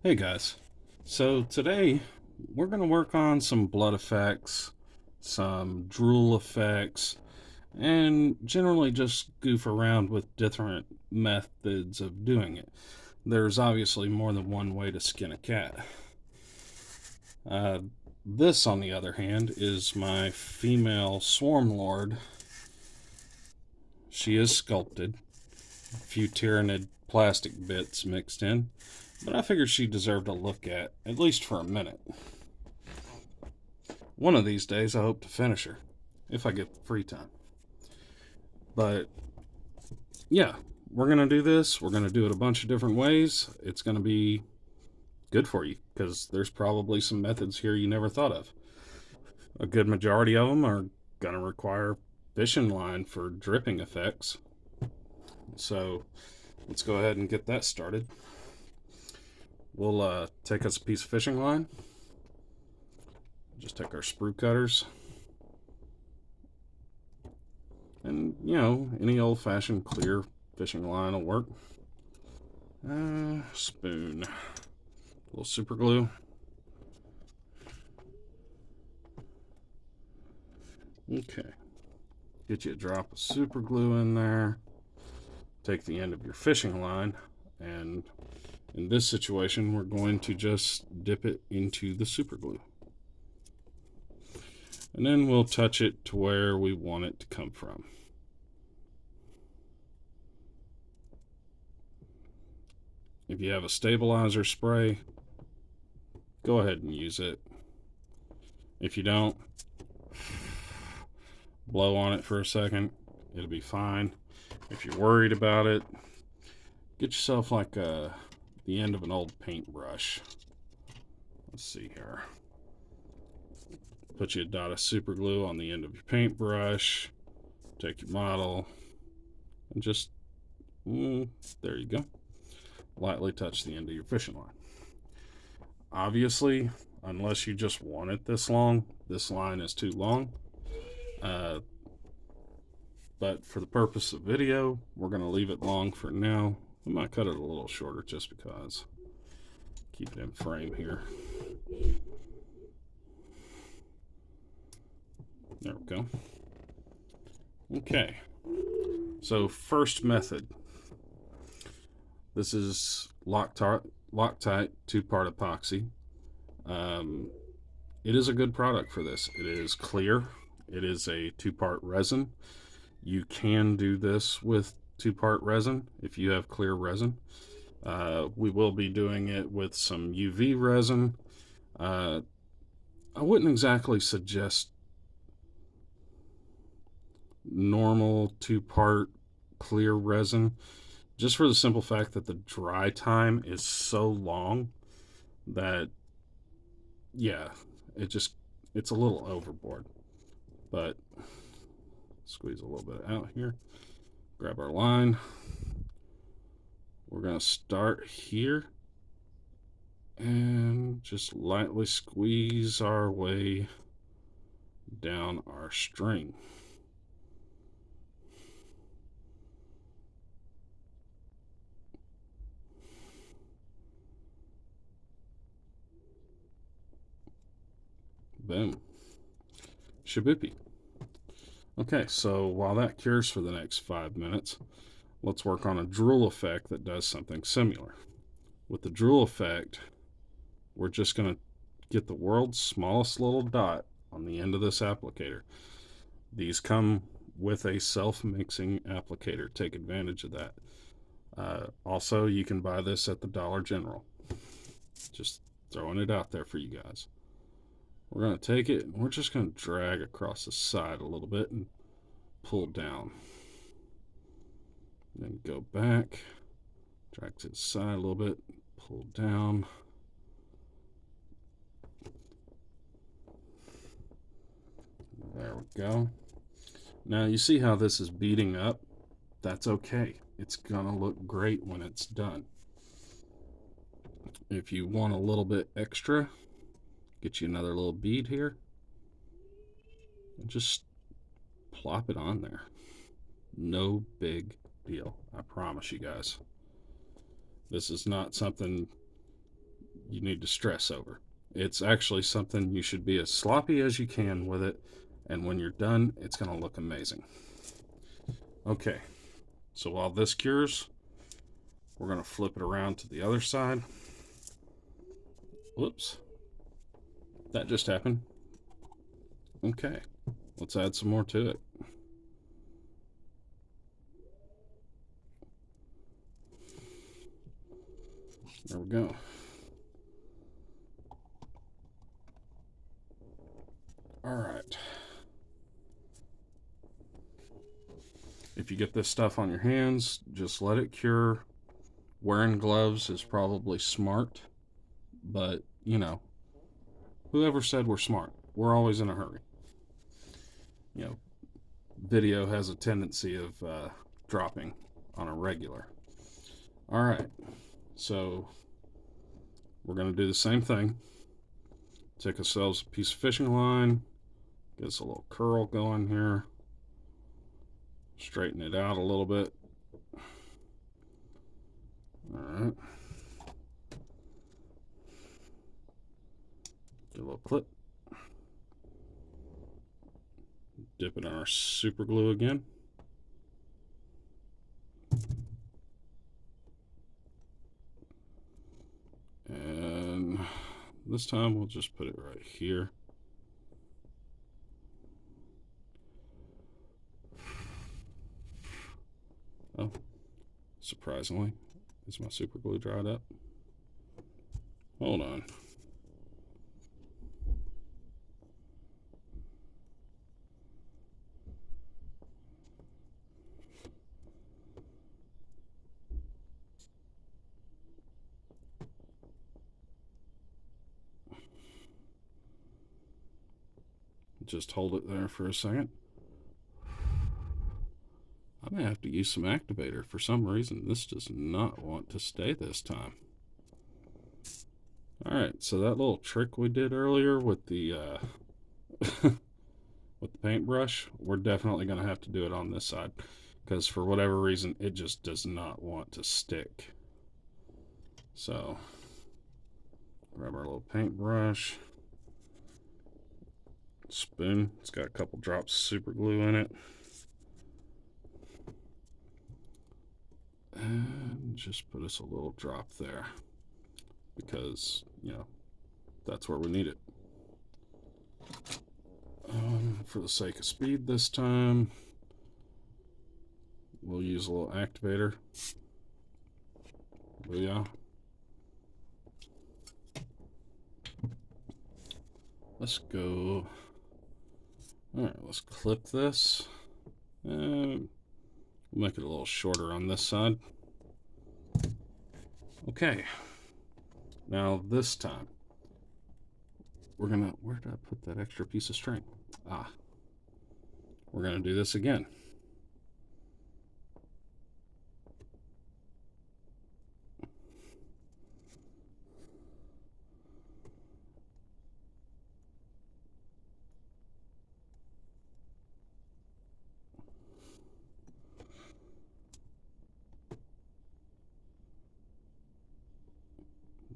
Hey guys. So today we're going to work on some blood effects, some drool effects, and generally just goof around with different methods of doing it. There's obviously more than one way to skin a cat. Uh, this, on the other hand, is my female swarm lord. She is sculpted, a few Tyranid plastic bits mixed in, but I figured she deserved a look at least for a minute. One of these days, I hope to finish her, if I get the free time. But yeah, we're going to do this. We're going to do it a bunch of different ways. It's going to be good for you because there's probably some methods here you never thought of. A good majority of them are going to require fishing line for dripping effects. So let's go ahead and get that started. We'll take us a piece of fishing line. Just take our sprue cutters. And, any old fashioned clear fishing line will work. Spoon. A little super glue. Okay. Get you a drop of super glue in there. Take the end of your fishing line, and in this situation, we're going to just dip it into the super glue. And then we'll touch it to where we want it to come from. If you have a stabilizer spray, go ahead and use it. If you don't, blow on it for a second. It'll be fine. If you're worried about it, get yourself like the end of an old paintbrush. Let's see here. Put you a dot of super glue on the end of your paintbrush. Take your model and just, there you go. Lightly touch the end of your fishing line. Obviously, unless you just want it this long, this line is too long. But for the purpose of video, we're going to leave it long for now. I might cut it a little shorter just because. Keep it in frame here. There we go. Okay. So first method. This is Loctite two-part epoxy. It is a good product for this. It is clear. It is a two-part resin. You can do this with two-part resin if you have clear resin. We will be doing it with some UV resin. I wouldn't exactly suggest normal two-part clear resin, just for the simple fact that the dry time is so long that, yeah, it's a little overboard. But squeeze a little bit out here. Grab our line. We're going to start here and just lightly squeeze our way down our string. Boom. Shaboopy. Okay, so while that cures for the next 5 minutes, let's work on a drool effect that does something similar. With the drool effect, we're just going to get the world's smallest little dot on the end of this applicator. These come with a self-mixing applicator. Take advantage of that. Also, you can buy this at the Dollar General. Just throwing it out there for you guys. We're going to take it and we're just going to drag across the side a little bit and pull down. Then go back, drag to the side a little bit, pull down. There we go. Now you see how this is beading up? That's okay. It's gonna look great when it's done. If you want a little bit extra, get you another little bead here and just plop it on there. No big deal. I promise you guys. This is not something you need to stress over. It's actually something you should be as sloppy as you can with it, and when you're done, it's going to look amazing. Okay, so while this cures, we're going to flip it around to the other side. Whoops. That just happened. Okay, let's add some more to it. There we go. All right. If you get this stuff on your hands, just let it cure. Wearing gloves is probably smart, but, you know, whoever said we're smart? We're always in a hurry. You know, video has a tendency of dropping on a regular. All right, so we're going to do the same thing. Take ourselves a piece of fishing line, get us a little curl going here, straighten it out a little bit. All right. Get a little clip. Dip it in our super glue again. And this time we'll just put it right here. Oh, surprisingly, is my super glue dried up? Hold on. Just hold it there for a second. I may have to use some activator. For some reason, this does not want to stay this time. Alright, so that little trick we did earlier with the with the paintbrush, we're definitely going to have to do it on this side, because for whatever reason, it just does not want to stick. So, grab our little paintbrush. Spoon. It's got a couple drops of super glue in it. And just put us a little drop there, because, you know, that's where we need it. For the sake of speed this time, we'll use a little activator. Booyah. Let's go. Alright, let's clip this. And we'll make it a little shorter on this side. Okay. Now this time, we're gonna, where did I put that extra piece of string? Ah. We're gonna do this again.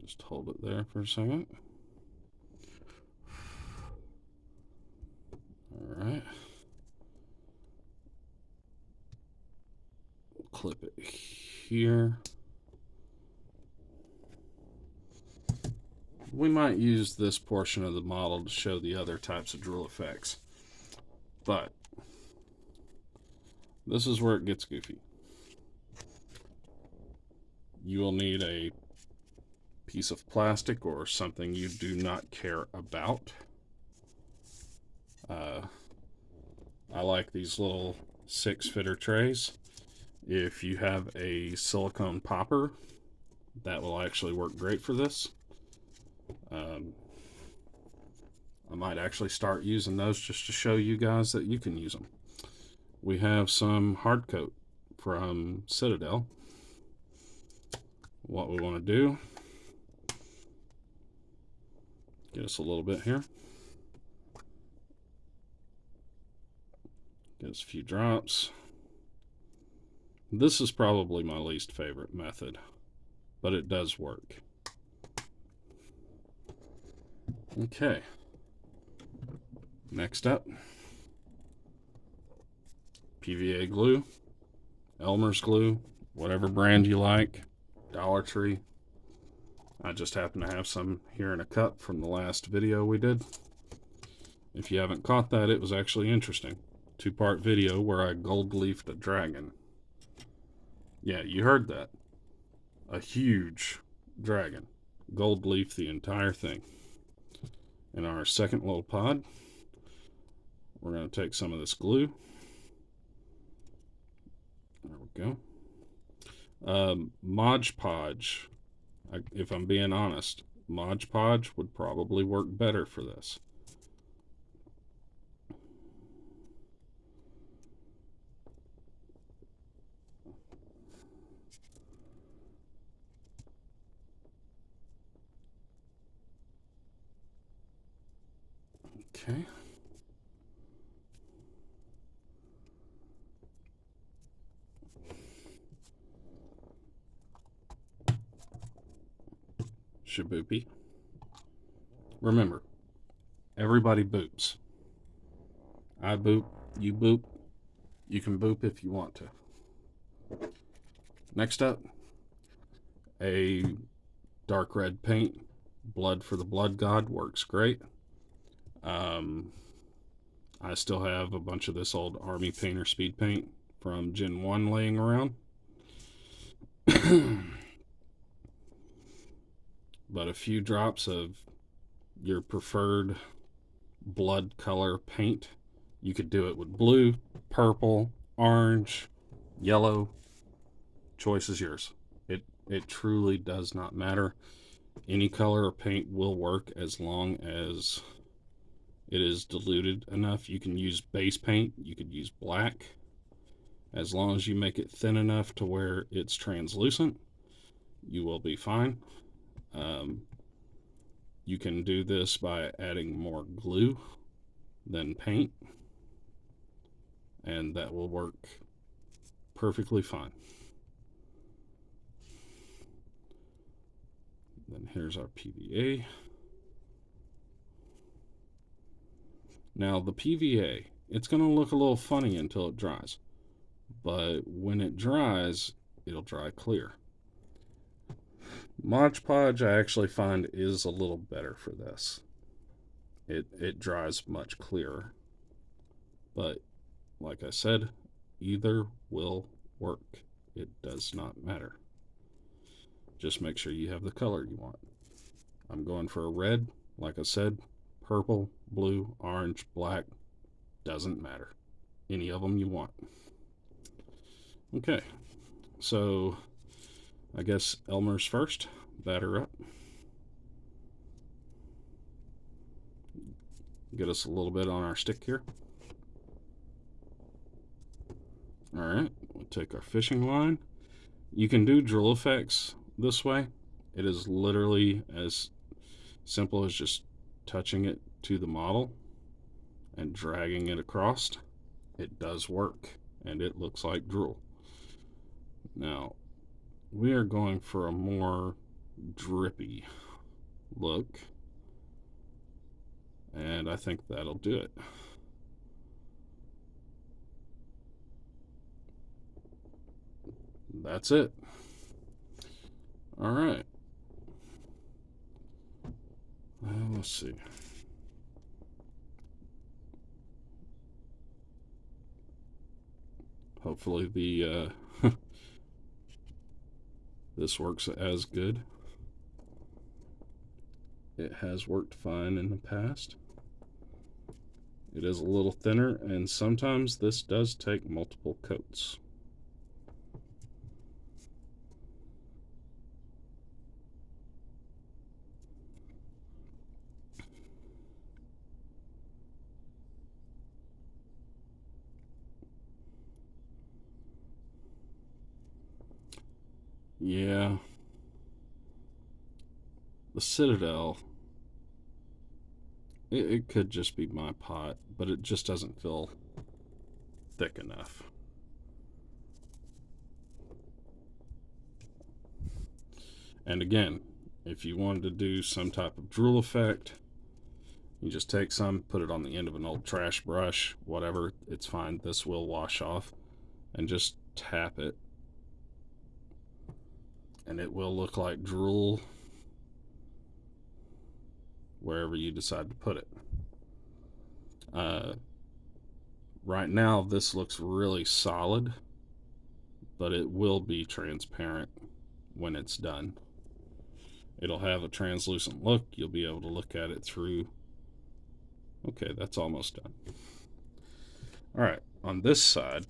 Just hold it there for a second. All right. Clip it here. We might use this portion of the model to show the other types of drill effects, but this is where it gets goofy. You will need a piece of plastic or something you do not care about. I like these little 6-fitter trays. If you have a silicone popper, that will actually work great for this. I might actually start using those just to show you guys that you can use them. We have some hard coat from Citadel. What we want to do, get us a little bit here. Get us a few drops. This is probably my least favorite method, but it does work. Okay. Next up, PVA glue, Elmer's glue, whatever brand you like, Dollar Tree. I just happen to have some here in a cup from the last video we did. If you haven't caught that, it was actually interesting. 2-part video where I gold leafed a dragon. Yeah, you heard that. A huge dragon. Gold leaf the entire thing. In our second little pod, we're going to take some of this glue. There we go. Mod Podge. If I'm being honest, Mod Podge would probably work better for this. Okay. Shaboopy. Remember, everybody boops. I boop, you boop. You can boop if you want to. Next up, a dark red paint. Blood for the Blood God works great. I still have a bunch of this old Army Painter speed paint from Gen 1 laying around. But a few drops of your preferred blood color paint. You could do it with blue, purple, orange, yellow. Choice is yours. It truly does not matter. Any color of paint will work as long as it is diluted enough. You can use base paint. You could use black. As long as you make it thin enough to where it's translucent, you will be fine. You can do this by adding more glue than paint, and that will work perfectly fine. Then here's our PVA. Now the PVA, it's going to look a little funny until it dries, but when it dries, it'll dry clear. Mod Podge I actually find is a little better for this. It dries much clearer, but like I said, either will work. It does not matter. Just make sure you have the color you want. I'm going for a red, like I said, purple, blue, orange, black, doesn't matter. Any of them you want. Okay, so I guess Elmer's first. Batter up. Get us a little bit on our stick here. Alright, we'll take our fishing line. You can do drill effects this way. It is literally as simple as just touching it to the model and dragging it across. It does work, and it looks like drool. Now, we are going for a more drippy look, and I think that'll do it. That's it. All right. Let's see. Hopefully the this works as good. It has worked fine in the past. It is a little thinner, and sometimes this does take multiple coats. Yeah. The Citadel, it could just be my pot, but it just doesn't feel thick enough. And again, if you wanted to do some type of drool effect, You just take some, put it on the end of an old trash brush, whatever, it's fine. This will wash off. And just tap it. And it will look like drool wherever you decide to put it. Right now, this looks really solid, but it will be transparent when it's done. It'll have a translucent look. You'll be able to look at it through. Okay, that's almost done. All right, on this side,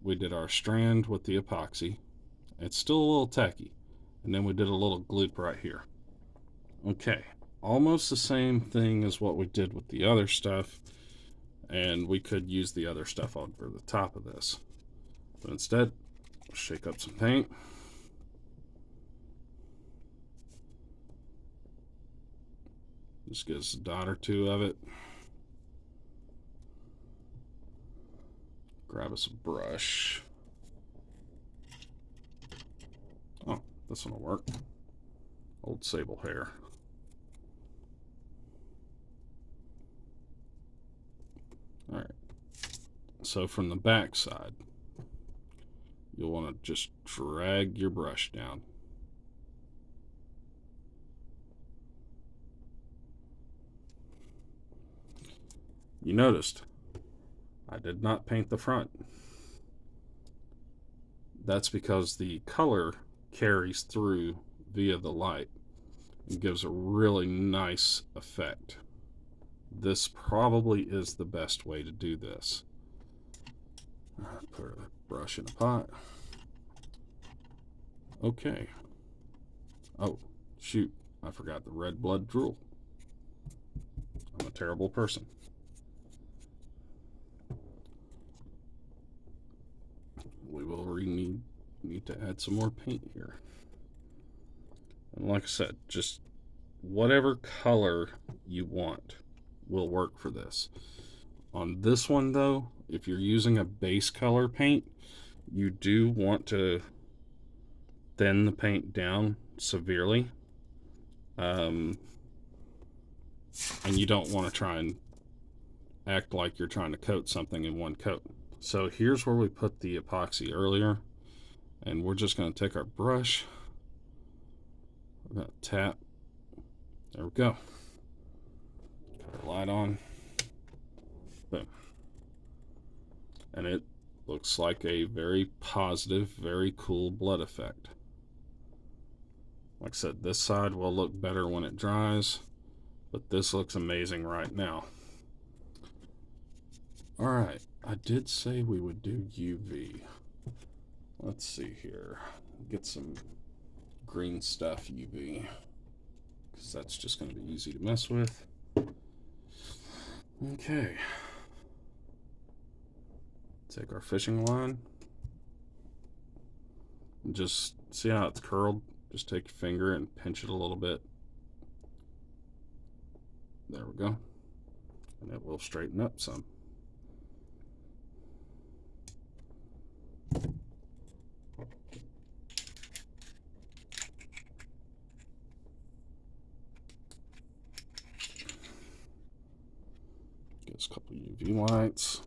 we did our strand with the epoxy. It's still a little tacky. And then we did a little gloop right here. Okay, almost the same thing as what we did with the other stuff. And we could use the other stuff over the top of this. But instead, shake up some paint. Just get us a dot or two of it. Grab us a brush. Oh, this one will work. Old sable hair. All right. So from the back side, you'll want to just drag your brush down. You noticed I did not paint the front. That's because the color carries through via the light and gives a really nice effect. This probably is the best way to do this. Put a brush in a pot. Okay. Oh, shoot. I forgot the red blood drool. I'm a terrible person. We will need to add some more paint here. And like I said, just whatever color you want will work for this. On this one though, if you're using a base color paint, you do want to thin the paint down severely. And you don't want to try and act like you're trying to coat something in one coat. So here's where we put the epoxy earlier, and we're just going to take our brush, we're going to tap, there we go, cut our light on, boom, and it looks like a very positive, very cool blood effect. Like I said, this side will look better when it dries, but this looks amazing right now. All right, I did say we would do UV. Let's see here. Get some green stuff UV, because that's just going to be easy to mess with. Okay. Take our fishing line. And just see how it's curled? Just take your finger and pinch it a little bit. There we go. And it will straighten up some. Get us a couple UV lights.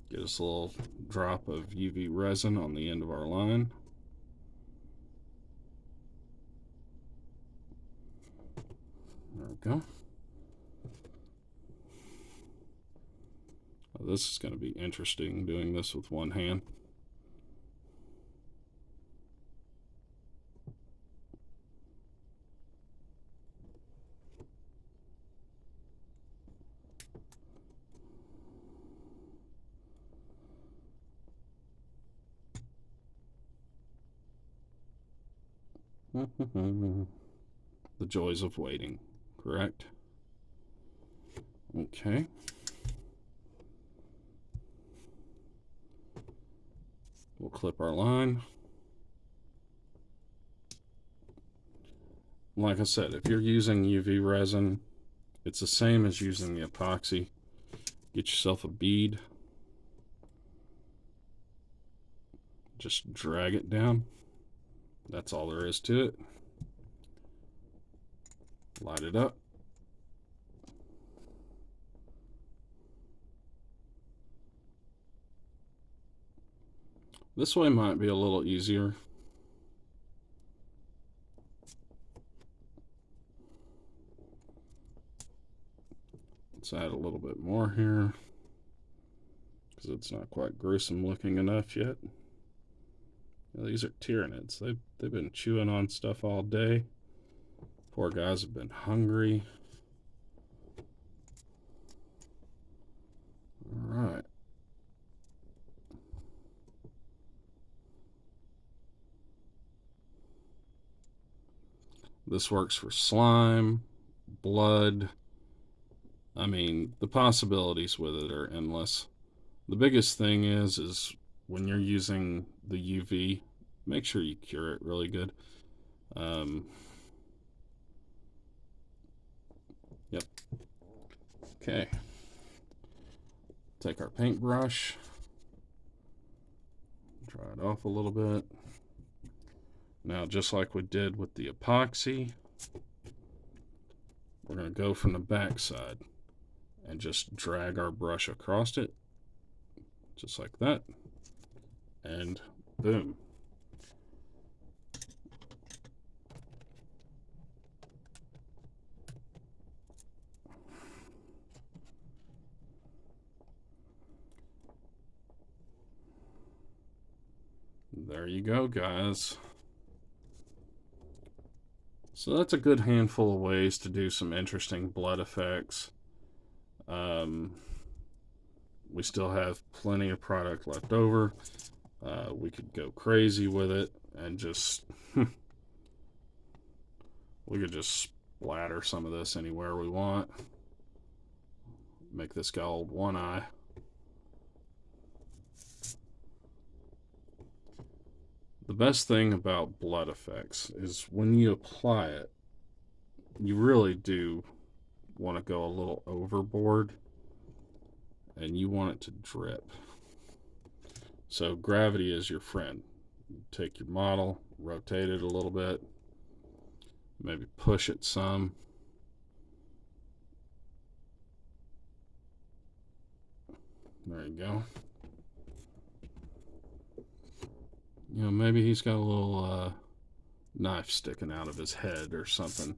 Get us a little drop of UV resin on the end of our line. There we go. Well, this is going to be interesting doing this with one hand. The joys of waiting, correct? Okay. We'll clip our line. Like I said, if you're using UV resin, it's the same as using the epoxy. Get yourself a bead. Just drag it down. That's all there is to it. Light it up. This way might be a little easier. Let's add a little bit more here because it's not quite gruesome looking enough yet. These are Tyranids. They've been chewing on stuff all day. Poor guys have been hungry. All right. This works for slime, blood. I mean, the possibilities with it are endless. The biggest thing is when you're using the UV, make sure you cure it really good. Yep. Okay. Take our paintbrush, dry it off a little bit. Now, just like we did with the epoxy, we're going to go from the back side and just drag our brush across it, just like that, and boom. There you go, guys. So that's a good handful of ways to do some interesting blood effects. We still have plenty of product left over. We could go crazy with it and just we could just splatter some of this anywhere we want. Make this guy old One Eye. The best thing about blood effects is when you apply it, you really do want to go a little overboard and you want it to drip. So gravity is your friend. You take your model, rotate it a little bit, maybe push it some. There you go. You know, maybe he's got a little knife sticking out of his head or something.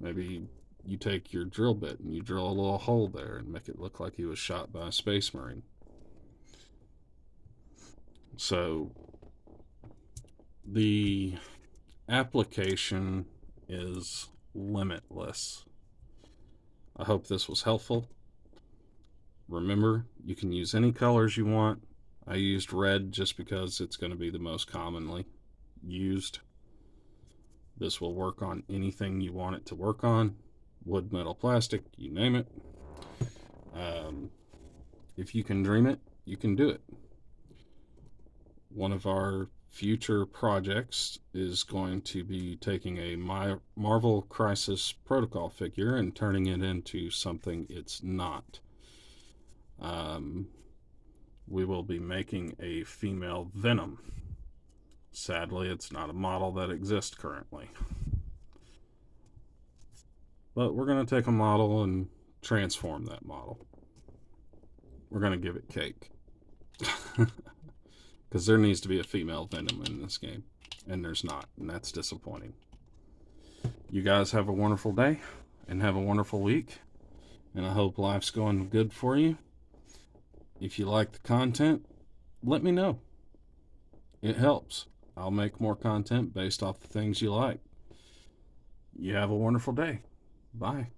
Maybe you take your drill bit and you drill a little hole there and make it look like he was shot by a space marine. So the application is limitless. I hope this was helpful. Remember, you can use any colors you want. I used red just because it's going to be the most commonly used. This will work on anything you want it to work on. Wood, metal, plastic, you name it. If you can dream it, you can do it. One of our future projects is going to be taking a Marvel Crisis Protocol figure and turning it into something it's not. We will be making a female Venom. Sadly, it's not a model that exists currently. But we're going to take a model and transform that model. We're going to give it cake. Because there needs to be a female Venom in this game. And there's not. And that's disappointing. You guys have a wonderful day. And have a wonderful week. And I hope life's going good for you. If you like the content, let me know. It helps. I'll make more content based off the things you like. You have a wonderful day. Bye.